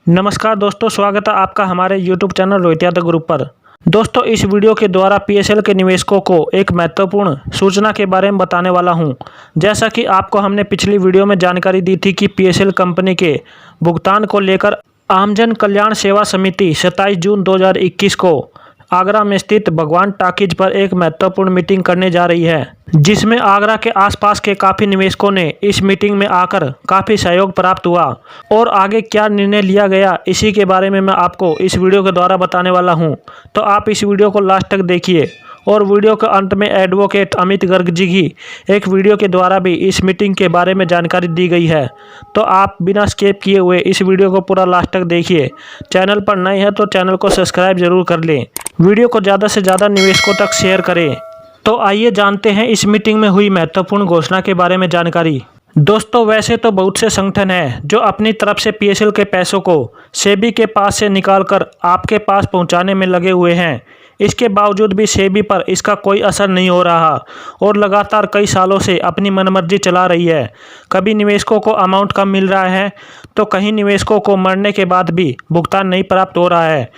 नमस्कार दोस्तों, स्वागत है आपका हमारे YouTube channel Rohit Yadav group पर। दोस्तों, इस वीडियो के द्वारा PSL के निवेशकों को एक महत्वपूर्ण सूचना के बारे में बताने वाला हूं। जैसा कि आपको हमने पिछली वीडियो में जानकारी दी थी कि PSL कंपनी के भुगतान को लेकर आमजन कल्याण सेवा समिति 27 जून 2021 को आगरा में स्थित भगवान टॉकीज पर एक महत्वपूर्ण मीटिंग करने जा रही है, जिसमें आगरा के आसपास के काफ़ी निवेशकों ने इस मीटिंग में आकर काफ़ी सहयोग प्राप्त हुआ और आगे क्या निर्णय लिया गया, इसी के बारे में मैं आपको इस वीडियो के द्वारा बताने वाला हूं। तो आप इस वीडियो को लास्ट तक देखिए और वीडियो के अंत में एडवोकेट अमित गर्ग जी की एक वीडियो के द्वारा भी इस मीटिंग के बारे में जानकारी दी गई है। तो आप बिना स्किप किए हुए इस वीडियो को पूरा लास्ट तक देखिए। चैनल पर नए हैं तो चैनल को सब्सक्राइब जरूर कर लें। वीडियो को ज़्यादा से ज़्यादा निवेशकों तक शेयर करें। तो आइए जानते हैं इस मीटिंग में हुई महत्वपूर्ण घोषणा के बारे में जानकारी। दोस्तों, वैसे तो बहुत से संगठन हैं जो अपनी तरफ से PSL के पैसों को सेबी के पास से निकालकर आपके पास पहुंचाने में लगे हुए हैं। इसके बावजूद भी सेबी पर इसका कोई असर नहीं हो रहा और लगातार कई सालों से अपनी मनमर्जी चला रही है। कभी निवेशकों को अमाउंट कम मिल रहा है तो कहीं निवेशकों को मरने के बाद भी भुगतान नहीं प्राप्त हो रहा है,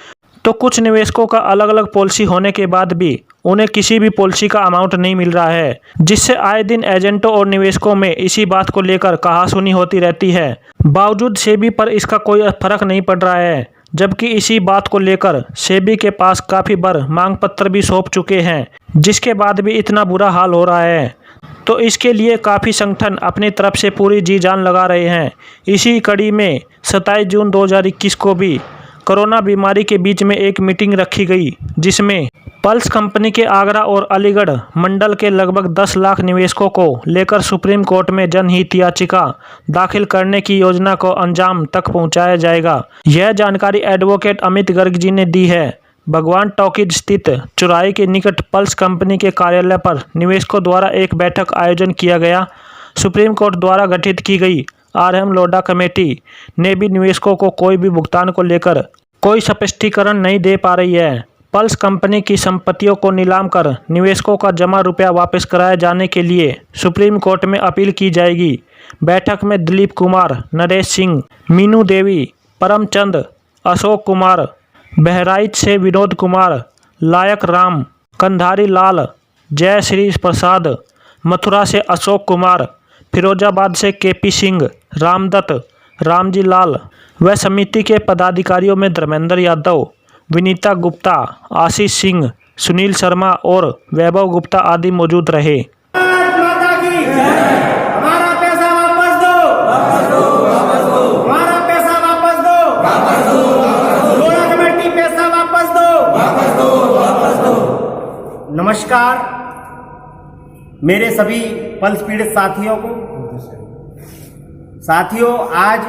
तो कुछ निवेशकों का अलग अलग पॉलिसी होने के बाद भी उन्हें किसी भी पॉलिसी का अमाउंट नहीं मिल रहा है, जिससे आए दिन एजेंटों और निवेशकों में इसी बात को लेकर कहासुनी होती रहती है। बावजूद सेबी पर इसका कोई फर्क नहीं पड़ रहा है, जबकि इसी बात को लेकर सेबी के पास काफ़ी बार मांग पत्र भी सौंप चुके हैं, जिसके बाद भी इतना बुरा हाल हो रहा है। तो इसके लिए काफ़ी संगठन अपनी तरफ से पूरी जी जान लगा रहे हैं। इसी कड़ी में 27 जून 2021 को भी कोरोना बीमारी के बीच में एक मीटिंग रखी गई, जिसमें पल्स कंपनी के आगरा और अलीगढ़ मंडल के लगभग 10 लाख निवेशकों को लेकर सुप्रीम कोर्ट में जनहित याचिका दाखिल करने की योजना को अंजाम तक पहुंचाया जाएगा। यह जानकारी एडवोकेट अमित गर्ग जी ने दी है। भगवान टॉकीज स्थित चौराहे के निकट पल्स कंपनी के कार्यालय पर निवेशकों द्वारा एक बैठक आयोजन किया गया। सुप्रीम कोर्ट द्वारा गठित की गई RM लोढ़ा कमेटी ने भी निवेशकों को कोई भी भुगतान को लेकर कोई स्पष्टीकरण नहीं दे पा रही है। पल्स कंपनी की संपत्तियों को नीलाम कर निवेशकों का जमा रुपया वापस कराए जाने के लिए सुप्रीम कोर्ट में अपील की जाएगी। बैठक में दिलीप कुमार, नरेश सिंह, मीनू देवी, परमचंद, अशोक कुमार, बहराइच से विनोद कुमार, लायक राम, कंधारी लाल, जय श्री प्रसाद, मथुरा से अशोक कुमार, फिरोजाबाद से KP सिंह, रामदत्त, रामजी लाल व समिति के पदाधिकारियों में धर्मेंद्र यादव, विनीता गुप्ता, आशीष सिंह, सुनील शर्मा और वैभव गुप्ता आदि मौजूद रहे। हमारा पैसा वापस दो, हमारा पैसा वापस दो, लोढ़ा कमेटी पैसा वापस दो। नमस्कार मेरे सभी पल्स पीड़ित साथियों को। साथियों, आज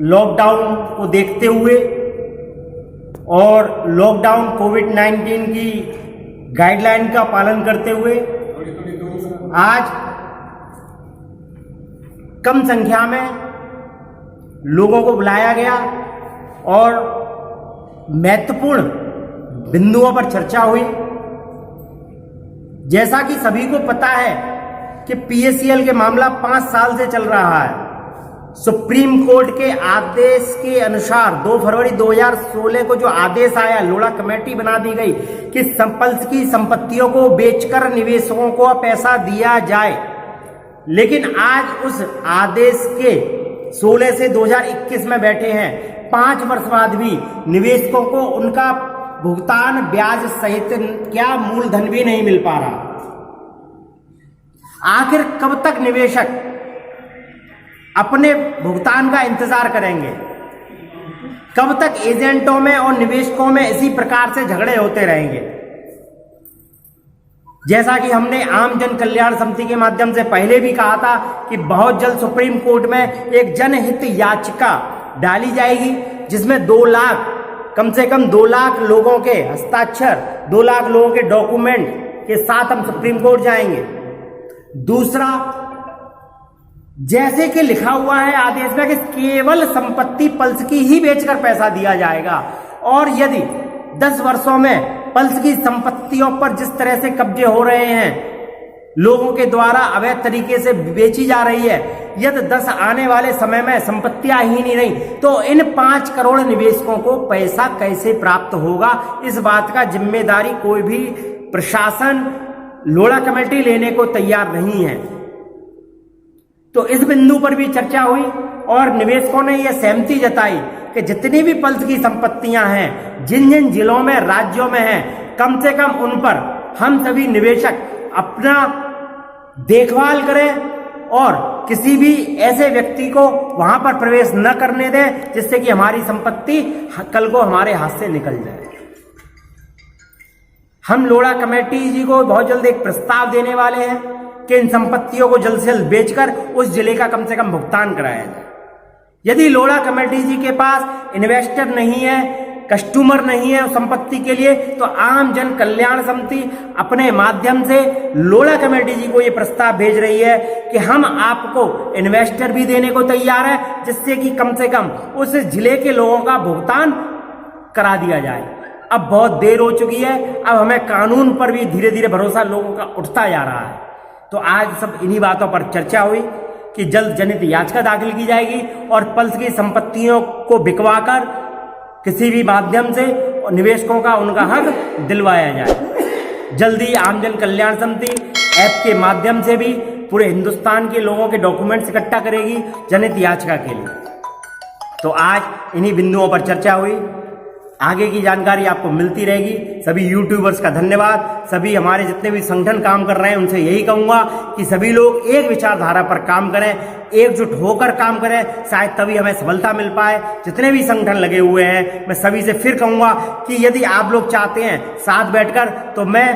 लॉकडाउन को देखते हुए और लॉकडाउन कोविड-19 की गाइडलाइन का पालन करते हुए आज कम संख्या में लोगों को बुलाया गया और महत्वपूर्ण बिंदुओं पर चर्चा हुई। जैसा कि सभी को पता है कि PSL के मामला 5 साल से चल रहा है। सुप्रीम कोर्ट के आदेश के अनुसार 2 फरवरी 2016 को जो आदेश आया, लोढ़ा कमेटी बना दी गई कि पल्स की संपत्तियों को बेचकर निवेशकों को पैसा दिया जाए। लेकिन आज उस आदेश के 16 से 2021 में बैठे हैं। 5 वर्ष बाद भी निवेशकों को उनका भुगतान ब्याज सहित क्या मूलधन भी नहीं मिल पा रहा। आखिर कब तक निवेशक अपने भुगतान का इंतजार करेंगे? कब तक एजेंटों में और निवेशकों में इसी प्रकार से झगड़े होते रहेंगे? जैसा कि हमने आम जन कल्याण समिति के माध्यम से पहले भी कहा था कि बहुत जल्द सुप्रीम कोर्ट में एक जनहित याचिका डाली जाएगी, जिसमें 2 लाख, कम से कम 2 लाख लोगों के हस्ताक्षर, 2 लाख लोगों के डॉक्यूमेंट के साथ हम सुप्रीम कोर्ट जाएंगे। दूसरा, जैसे कि लिखा हुआ है आदेश में कि केवल संपत्ति पल्स की ही बेचकर पैसा दिया जाएगा, और यदि 10 वर्षों में पल्स की संपत्तियों पर जिस तरह से कब्जे हो रहे हैं लोगों के द्वारा अवैध तरीके से बेची जा रही है। यदि 10 आने वाले समय में संपत्तियां ही नहीं रही तो इन 5 करोड़ निवेशकों को पैसा कैसे प्राप्त होगा, इस बात का जिम्मेदारी कोई भी प्रशासन, लोढ़ा कमेटी लेने को तैयार नहीं है। तो इस बिंदु पर भी चर्चा हुई और निवेशकों ने यह सहमति जताई कि जितनी भी पल्स की संपत्तियां हैं, जिन जिन जिलों में, राज्यों में हैं, कम से कम उन पर हम सभी निवेशक अपना देखभाल करें और किसी भी ऐसे व्यक्ति को वहां पर प्रवेश न करने दें जिससे कि हमारी संपत्ति कल को हमारे हाथ से निकल जाए। हम लोढ़ा कमेटी जी को बहुत जल्द एक प्रस्ताव देने वाले हैं कि इन संपत्तियों को जल्द से जल्द बेचकर उस जिले का कम से कम भुगतान कराया जाए। यदि लोढ़ा कमेटी जी के पास इन्वेस्टर नहीं है, कस्टमर नहीं है उस संपत्ति के लिए, तो आम जन कल्याण समिति अपने माध्यम से लोढ़ा कमेटी जी को यह प्रस्ताव भेज रही है कि हम आपको इन्वेस्टर भी देने को तैयार है जिससे कि कम से कम उस जिले के लोगों का भुगतान करा दिया जाए। अब बहुत देर हो चुकी है, अब हमें कानून पर भी धीरे धीरे भरोसा लोगों का उठता जा रहा है। तो आज सब इन्हीं बातों पर चर्चा हुई कि जल्द जनहित याचिका दाखिल की जाएगी और पल्स की संपत्तियों को बिकवाकर किसी भी माध्यम से निवेशकों का उनका हक दिलवाया जाए। जल्दी आमजन कल्याण समिति ऐप के माध्यम से भी पूरे हिंदुस्तान के लोगों के डॉक्यूमेंट्स इकट्ठा करेगी जनहित याचिका के लिए। तो आज इन्हीं बिंदुओं पर चर्चा हुई, आगे की जानकारी आपको मिलती रहेगी। सभी यूट्यूबर्स का धन्यवाद। सभी हमारे जितने भी संगठन काम कर रहे हैं उनसे यही कहूंगा कि सभी लोग एक विचारधारा पर काम करें, एकजुट होकर काम करें, शायद तभी हमें सफलता मिल पाए। जितने भी संगठन लगे हुए हैं मैं सभी से फिर कहूंगा कि यदि आप लोग चाहते हैं साथ बैठकर, तो मैं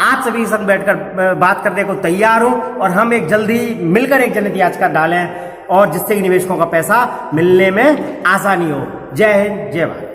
आप सभी संग बैठकर बात करने को तैयार हूं और हम एक जल्दी मिलकर एक जनहित याचिका डालें और जिससे कि निवेशकों का पैसा मिलने में आसानी हो। जय हिंद, जय भारत।